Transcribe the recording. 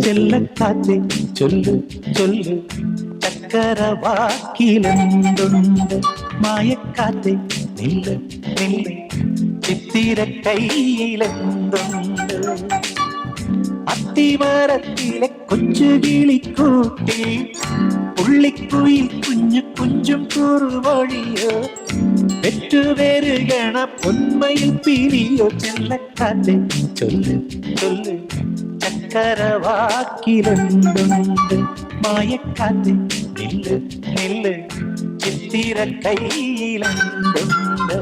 ചെല്ലക്കാറ്റേ ചൊല്ലു ചൊല്ലു ചക്കരവാക്കിലെന്തുണ്ട് മായക്കാറ്റേ നില്ല് നില്ല് ചിത്തിര കയ്യിലെന്തുണ്ട് അത്തിമരത്തിലെ കൊച്ചു കിളിക്കൂട്ടി പുള്ളിക്കുയിൽ കുഞ്ഞു കുഞ്ചും കുറുവഴിയോ പെറ്റുപേരുകണ പൊന്മയിൽ പിരിയോ ചെല്ലക്കാറ്റേ ചൊല്ല് ചൊല്ല് ചക്കരവാക്കിലെന്തുണ്ട് മായക്കാറ്റേ നില്ല് നില്ല് ചിത്തിര കയ്യിലെന്തുണ്ട്